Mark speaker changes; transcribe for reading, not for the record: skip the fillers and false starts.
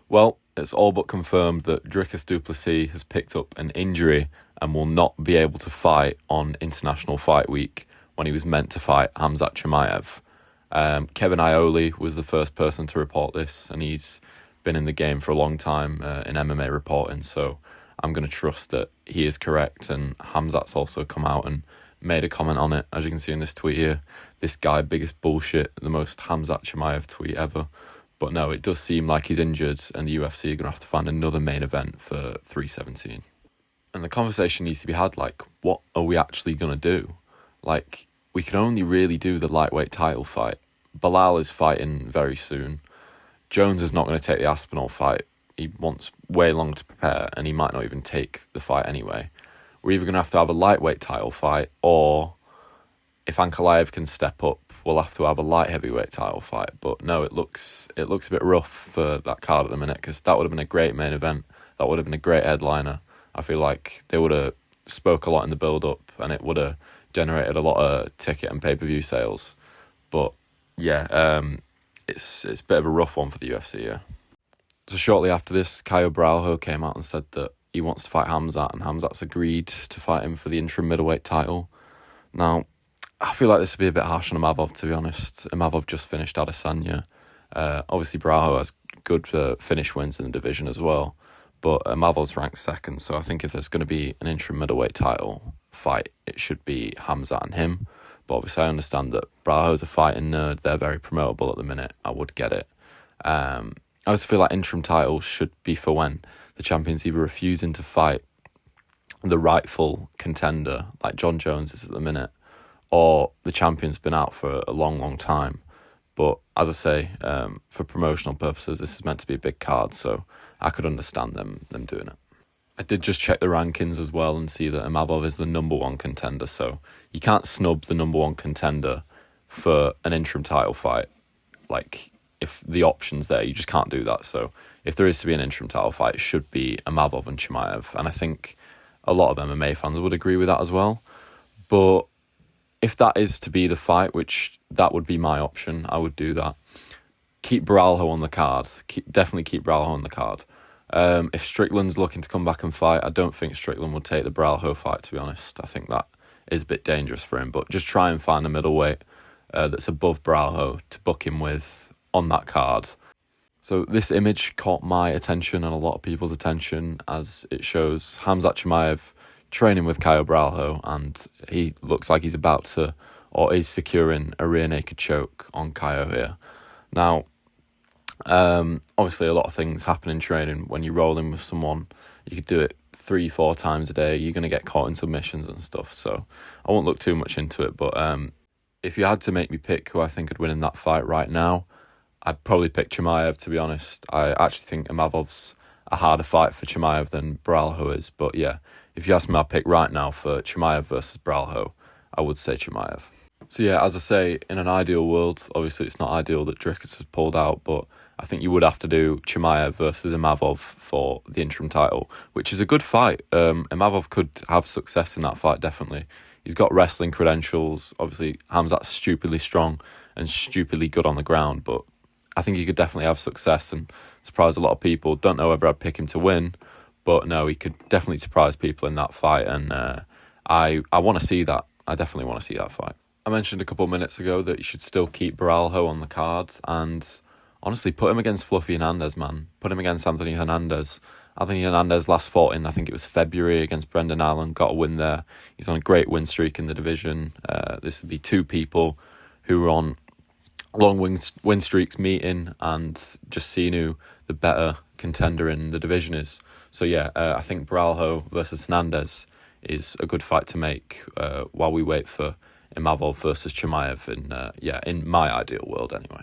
Speaker 1: Well, it's all but confirmed that Dricus du Plessis has picked up an injury and will not be able to fight on International Fight Week when he was meant to fight Khamzat Chimaev. Kevin Ioli was the first person to report this, and he's been in the game for a long time in MMA reporting, so I'm going to trust that he is correct. And Khamzat's also come out and made a comment on it, as you can see in this tweet here. This guy, biggest bullshit, the most Khamzat Chimaev tweet ever. But no, it does seem like he's injured, and the UFC are going to have to find another main event for 317. And the conversation needs to be had, like, what are we actually going to do? Like, we can only really do the lightweight title fight. Bilal is fighting very soon. Jones is not going to take the Aspinall fight. He wants way longer to prepare, and he might not even take the fight anyway. We're either going to have a lightweight title fight, or if Ankalaev can step up, we'll have to have a light heavyweight title fight. But no, it looks a bit rough for that card at the minute, because that would have been a great main event. That would have been a great headliner. I feel like they would have spoke a lot in the build-up, and it would have generated a lot of ticket and pay-per-view sales. But yeah, it's a bit of a rough one for the UFC, yeah. So shortly after this, Caio Braujo came out and said that he wants to fight Khamzat, and Khamzat's agreed to fight him for the interim middleweight title. Now, I feel like this would be a bit harsh on Imavov, to be honest. Imavov just finished Adesanya. Obviously, Braujo has good finish wins in the division as well, but Imavov's ranked second, so I think if there's going to be an interim middleweight title fight, it should be Khamzat and him. But obviously, I understand that Braujo's a fighting nerd. They're very promotable at the minute. I would get it. I also feel like interim titles should be for when the champion's either refusing to fight the rightful contender, like John Jones is at the minute, or the champion's been out for a long, long time. But as I say, for promotional purposes, this is meant to be a big card, so I could understand them doing it. I did just check the rankings as well and see that Imavov is the number one contender, so you can't snub the number one contender for an interim title fight. Like, if the option's there, you just can't do that. So if there is to be an interim title fight, it should be Imavov and Chimaev, and I think a lot of MMA fans would agree with that as well. But if that is to be the fight, which that would be my option, I would do that. Keep Braujo on the card. Definitely keep Braujo on the card. If Strickland's looking to come back and fight, I don't think Strickland would take the Braujo fight, to be honest. I think that is a bit dangerous for him. But just try and find a middleweight that's above Braujo to book him with on that card. So this image caught my attention and a lot of people's attention, as it shows Khamzat Chimaev training with Caio Braujo, and he looks like he's about to, or is securing a rear naked choke on Caio here. Now, obviously a lot of things happen in training. When you roll in with someone, you could do it 3-4 times a day. You're going to get caught in submissions and stuff, so I won't look too much into it. But if you had to make me pick who I think would win in that fight right now, I'd probably pick Chimaev, to be honest. I actually think Imavov's a harder fight for Chimaev than Braujo is. But yeah, if you ask me, I'll pick right now for Chimaev versus Braujo, I would say Chimaev. So yeah, as I say, in an ideal world, obviously it's not ideal that Dricus has pulled out, but I think you would have to do Chimaev versus Imavov for the interim title, which is a good fight. Imavov could have success in that fight, definitely. He's got wrestling credentials. Obviously, Khamzat's stupidly strong and stupidly good on the ground, but I think he could definitely have success and surprise a lot of people. Don't know whether I'd pick him to win, but no, he could definitely surprise people in that fight, and I want to see that. I definitely want to see that fight. I mentioned a couple of minutes ago that you should still keep Braujo on the card, and honestly, put him against Fluffy Hernandez, man. Put him against Anthony Hernandez. Anthony Hernandez last fought in, I think it was February, against Brendan Allen, got a win there. He's on a great win streak in the division. This would be two people who were on long win streaks meeting and just seeing who the better contender in the division is. So yeah, I think Braujo versus Hernandez is a good fight to make while we wait for Imavov versus Chimaev in my ideal world anyway.